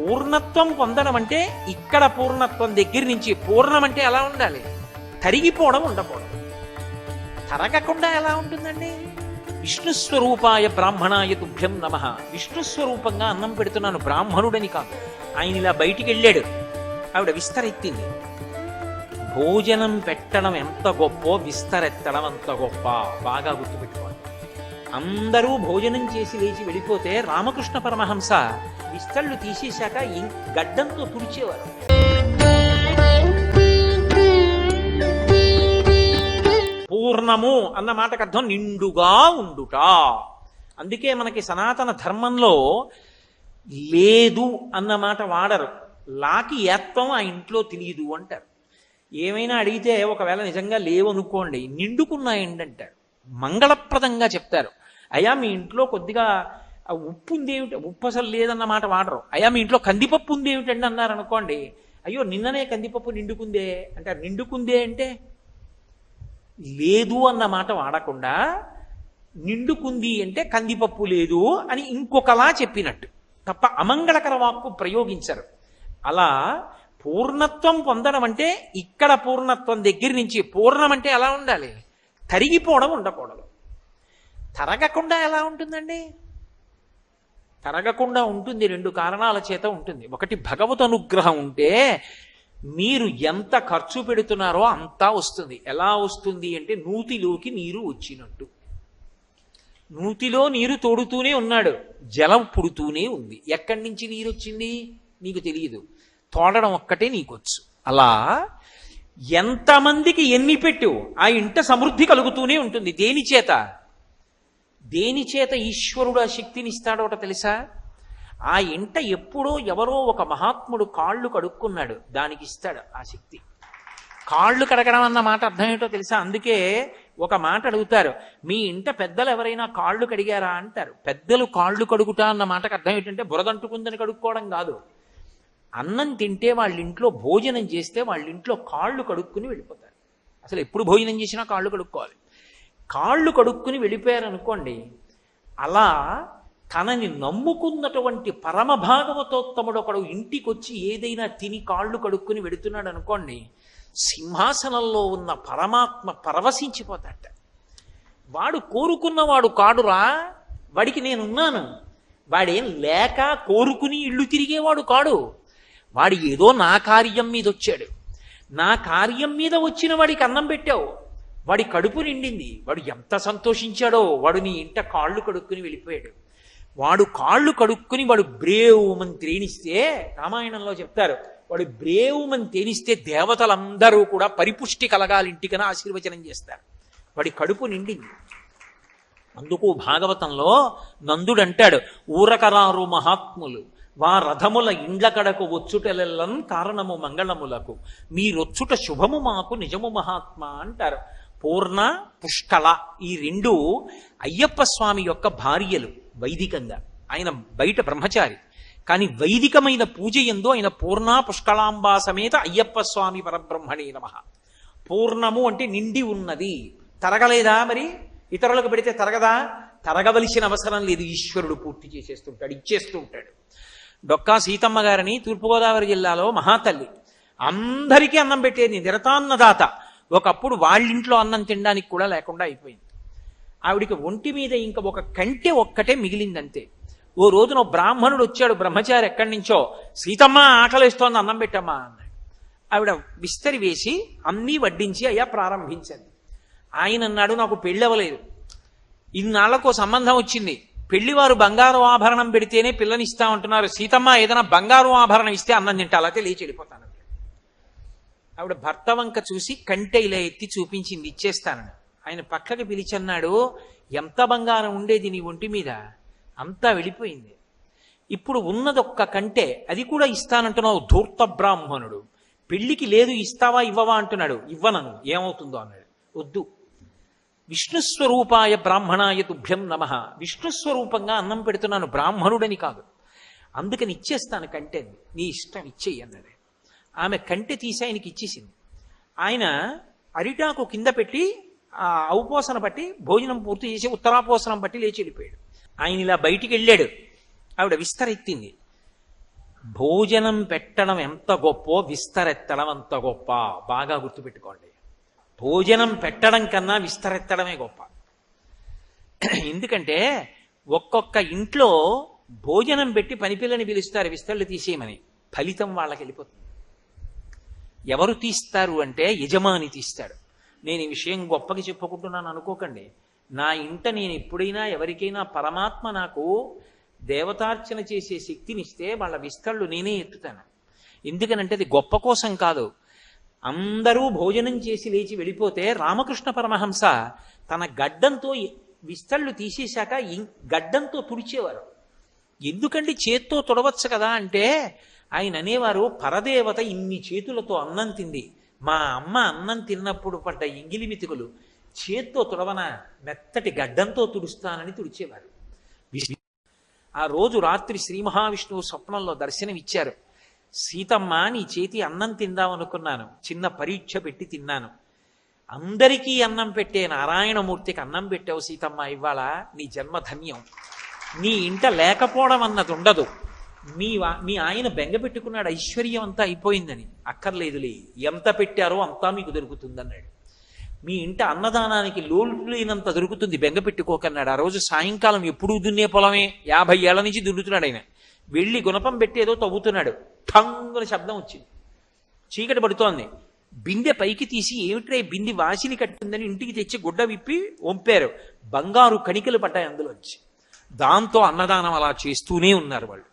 పూర్ణత్వం పొందడం అంటే ఇక్కడ పూర్ణత్వం దగ్గర నుంచి పూర్ణం అంటే ఎలా ఉండాలి? తరిగిపోవడం ఉండకూడదు. తరగకుండా ఎలా ఉంటుందండి? విష్ణుస్వరూపాయ బ్రాహ్మణాయ తుభ్యం నమః. విష్ణుస్వరూపంగా అన్నం పెడుతున్నాను, బ్రాహ్మణుడని కాదు. ఆయన ఇలా బయటికి వెళ్ళాడు, ఆవిడ విస్తరెత్తింది. భోజనం పెట్టడం ఎంత గొప్పో విస్తరెత్తడం అంత గొప్ప. బాగా గుర్తుపెట్టుకోవాలి. అందరూ భోజనం చేసి లేచి వెళ్ళిపోతే రామకృష్ణ పరమహంస విస్తళ్ళు తీసేశాక గడ్డంతో తుడిచేవారు. పూర్ణము అన్న మాటకు అర్థం నిండుగా ఉండుట. అందుకే మనకి సనాతన ధర్మంలో లేదు అన్న మాట వాడరు. లాకి ఏత్వం ఆ ఇంట్లో తెలియదు అంటారు. ఏమైనా అడిగితే ఒకవేళ నిజంగా లేవనుకోండి, నిండుకున్నాయండి అంటారు. మంగళప్రదంగా చెప్తారు. అయ్యా మీ ఇంట్లో కొద్దిగా ఉప్పు ఉందేమిటి, ఉప్పు అసలు లేదన్న మాట వాడరు. అయ్యా మీ ఇంట్లో కందిపప్పు ఉందేమిటండి అన్నారు అనుకోండి, అయ్యో నిన్ననే కందిపప్పు నిండుకుందే అంటారు. నిండుకుందే అంటే లేదు అన్న మాట వాడకుండా నిండుకుంది అంటే కందిపప్పు లేదు అని ఇంకొకలా చెప్పినట్టు తప్ప అమంగళకర వాక్కు ప్రయోగించరు. అలా పూర్ణత్వం పొందడం అంటే ఇక్కడ పూర్ణత్వం దగ్గర నుంచి పూర్ణం అంటే ఎలా ఉండాలి? తరిగిపోవడం ఉండకూడదు. తరగకుండా ఎలా ఉంటుందండి? తరగకుండా ఉంటుంది. రెండు కారణాల చేత ఉంటుంది. ఒకటి, భగవత్ అనుగ్రహం ఉంటే మీరు ఎంత ఖర్చు పెడుతున్నారో అంతా వస్తుంది. ఎలా వస్తుంది అంటే నూతిలోకి నీరు వచ్చినట్టు. నూతిలో నీరు తోడుతూనే ఉన్నాడు, జలం పుడుతూనే ఉంది. ఎక్కడి నుంచి నీరు వచ్చింది నీకు తెలియదు, తోడడం ఒక్కటే నీకొచ్చు. అలా ఎంతమందికి ఎన్ని పెట్టు ఆ ఇంట సమృద్ధి కలుగుతూనే ఉంటుంది. దేని చేత? దేని చేత ఈశ్వరుడు ఆ శక్తిని ఇస్తాడో తెలుసా? ఆ ఇంట ఎప్పుడో ఎవరో ఒక మహాత్ముడు కాళ్ళు కడుక్కున్నాడు, దానికి ఇస్తాడు ఆ శక్తి. కాళ్ళు కడగడం అన్న మాట అర్థం ఏంటో తెలుసా? అందుకే ఒక మాట అడుగుతారు, మీ ఇంట పెద్దలు ఎవరైనా కాళ్ళు కడిగారా అంటారు. పెద్దలు కాళ్ళు కడుగుతా అన్న మాటకు అర్థం ఏంటంటే బురదంటుకుందని కడుక్కోవడం కాదు. అన్నం తింటే వాళ్ళ ఇంట్లో భోజనం చేస్తే వాళ్ళ ఇంట్లో కాళ్ళు కడుక్కుని వెళ్ళిపోతారు. అసలు ఎప్పుడు భోజనం చేసినా కాళ్ళు కడుక్కోవాలి. కాళ్ళు కడుక్కుని వెళ్ళిపోయారనుకోండి, అలా తనని నమ్ముకున్నటువంటి పరమ భాగవతోత్తముడు ఒకడు ఇంటికి వచ్చి ఏదైనా తిని కాళ్ళు కడుక్కుని వెడుతున్నాడు అనుకోండి, సింహాసనంలో ఉన్న పరమాత్మ పరవశించిపోతాట. వాడు కోరుకున్నవాడు కాడురా, వాడికి నేనున్నాను. వాడేం లేక కోరుకుని ఇళ్ళు తిరిగేవాడు కాడు. వాడు ఏదో నా కార్యం మీద వచ్చాడు, నా కార్యం మీద వచ్చిన వాడికి అన్నం పెట్టావు, వాడి కడుపు నిండింది, వాడు ఎంత సంతోషించాడో. వాడు నీ ఇంట కాళ్ళు కడుక్కుని వెళ్ళిపోయాడు. వాడు కాళ్ళు కడుక్కుని వాడు బ్రేవుమని తేనిస్తే, రామాయణంలో చెప్తారు, వాడు బ్రేవుమని తేనిస్తే దేవతలందరూ కూడా పరిపుష్టి కలగాలి ఇంటికని ఆశీర్వచనం చేస్తారు. వాడి కడుపు నిండింది. అందుకు భాగవతంలో నందుడు అంటాడు, ఊరకరారు మహాత్ములు వా రథముల ఇండ్ల కడకు వచ్చుటలెల్లం కారణము మంగళములకు మీరొచ్చుట శుభము మాకు నిజము మహాత్మ అంటారు. పూర్ణ, పుష్కళ ఈ రెండు అయ్యప్ప స్వామి యొక్క భార్యలు వైదికంగా. ఆయన బయట బ్రహ్మచారి, కానీ వైదికమైన పూజ యందు ఆయన పూర్ణ పుష్కళాంబా సమేత అయ్యప్ప స్వామి పరబ్రహ్మణే నమః. పూర్ణము అంటే నిండి ఉన్నది. తరగలేదా? మరి ఇతరులకు పెడితే తరగదా? తరగవలసిన అవసరం లేదు. ఈశ్వరుడు పూర్తి చేసేస్తుంటాడు, ఇచ్చేస్తూ ఉంటాడు. డొక్కా సీతమ్మ గారిని తూర్పుగోదావరి జిల్లాలో మహాతల్లి, అందరికీ అన్నం పెట్టేది, నిరతాన్నదాత. ఒకప్పుడు వాళ్ళింట్లో అన్నం తినడానికి కూడా లేకుండా అయిపోయింది. ఆవిడికి ఒంటి మీద ఇంకా ఒక కంటె ఒక్కటే మిగిలిందంతే. ఓ రోజున బ్రాహ్మణుడు వచ్చాడు, బ్రహ్మచారి ఎక్కడి నుంచో, సీతమ్మ ఆకలిస్తోంది అన్నం పెట్టమ్మా అన్నాడు. ఆవిడ విస్తరి వేసి అన్నీ వడ్డించి అయ్యా ప్రారంభించింది. ఆయన అన్నాడు, నాకు పెళ్ళి అవ్వలేదు, ఇన్నాళ్లకు సంబంధం వచ్చింది, పెళ్లివారు బంగారు ఆభరణం పెడితేనే పిల్లనిస్తా ఉంటున్నారు, సీతమ్మ ఏదైనా బంగారు ఆభరణం ఇస్తే అన్నం తింటా, అలాగే లేచి వెళ్ళిపోతాను. ఆవిడ భర్త వంక చూసి కంటె ఇలా ఎత్తి చూపించింది, ఇచ్చేస్తానని. ఆయన పక్కకి పిలిచన్నాడు, ఎంత బంగారం ఉండేది నీ ఒంటి మీద, అంతా వెళ్ళిపోయింది. ఇప్పుడు ఉన్నదొక్క కంటె, అది కూడా ఇస్తానంటున్నావు, ధూర్త బ్రాహ్మణుడు. పెళ్లికి లేదు, ఇస్తావా ఇవ్వవా అంటున్నాడు. ఇవ్వనను, ఏమవుతుందో అన్నాడు. వద్దు, విష్ణుస్వరూపాయ బ్రాహ్మణాయ తుభ్యం నమః. విష్ణుస్వరూపంగా అన్నం పెడుతున్నాను, బ్రాహ్మణుడని కాదు, అందుకని ఇచ్చేస్తాను కంటెని, నీ ఇష్టం ఇచ్చేయి అన్నాడు. ఆమె కంటె తీసి ఆయనకి ఇచ్చేసింది. ఆయన అరిటాకు కింద పెట్టి ఆ ఔపోసన పట్టి భోజనం పూర్తి చేసి ఉత్తరాపోసనం పట్టి లేచి వెళ్ళిపోయాడు. ఆయన ఇలా బయటికి వెళ్ళాడు, ఆవిడ విస్తరెత్తింది. భోజనం పెట్టడం ఎంత గొప్పో విస్తరెత్తడం అంత గొప్ప. బాగా గుర్తుపెట్టుకోండి. భోజనం పెట్టడం కన్నా విస్తరెత్తడమే గొప్ప. ఎందుకంటే ఒక్కొక్క ఇంట్లో భోజనం పెట్టి పనిపిల్లని పిలుస్తారు విస్తళ్ళు తీసేయమని, ఫలితం వాళ్ళకి వెళ్ళిపోతుంది. ఎవరు తీస్తారు అంటే యజమాని తీస్తాడు. నేను ఈ విషయం గొప్పకి చెప్పుకుంటున్నాను అనుకోకండి. నా ఇంట నేను ఎప్పుడైనా ఎవరికైనా పరమాత్మ నాకు దేవతార్చన చేసే శక్తినిస్తే వాళ్ళ విస్తళ్ళు నేనే ఎత్తుతాను. ఎందుకనంటే అది గొప్ప కోసం కాదు. అందరూ భోజనం చేసి లేచి వెళ్ళిపోతే రామకృష్ణ పరమహంస తన గడ్డంతో విస్తళ్ళు తీసేశాక గడ్డంతో తుడిచేవారు. ఎందుకంటే చేత్తో తుడవచ్చు కదా అంటే ఆయన అనేవారు, పరదేవత ఇన్ని చేతులతో అన్నం తింది, మా అమ్మ అన్నం తిన్నప్పుడు పడ్డ ఎంగిలి మితుకులు చేత్తో తుడవన, మెత్తటి గడ్డంతో తుడుస్తానని తుడిచేవారు. ఆ రోజు రాత్రి శ్రీ మహావిష్ణువు స్వప్నంలో దర్శనమిచ్చారు. సీతమ్మ, నీ చేతి అన్నం తిందామనుకున్నాను, చిన్న పరీక్ష పెట్టి తిన్నాను. అందరికీ అన్నం పెట్టే నారాయణమూర్తికి అన్నం పెట్టావు సీతమ్మ, ఇవాళ నీ జన్మ ధన్యం. నీ ఇంట లేకపోవడం అన్నది ఉండదు. మీ ఆయన బెంగ పెట్టుకున్నాడు ఐశ్వర్యం అంతా అయిపోయిందని. అక్కర్లేదులే, ఎంత పెట్టారో అంతా మీకు దొరుకుతుందన్నాడు. మీ ఇంట అన్నదానానికి లోటు లేనంత దొరుకుతుంది, బెంగ పెట్టుకోకన్నాడు. ఆ రోజు సాయంకాలం ఎప్పుడూ దున్నే పొలమే, 50 ఏళ్ల నుంచి దున్నుతున్నాడు ఆయన. వెళ్ళి గుణపం పెట్టేదో తవ్వుతున్నాడు. ఠంగున శబ్దం వచ్చింది. చీకటి పడుతోంది. బిందె పైకి తీసి, ఏమిట్రే బిందె వాసిని కట్టిందని ఇంటికి తెచ్చి గుడ్డ విప్పి వంపారు. బంగారు కణికలు పడ్డాయి అందులోంచి. దాంతో అన్నదానం అలా చేస్తూనే ఉన్నారు వాళ్ళు.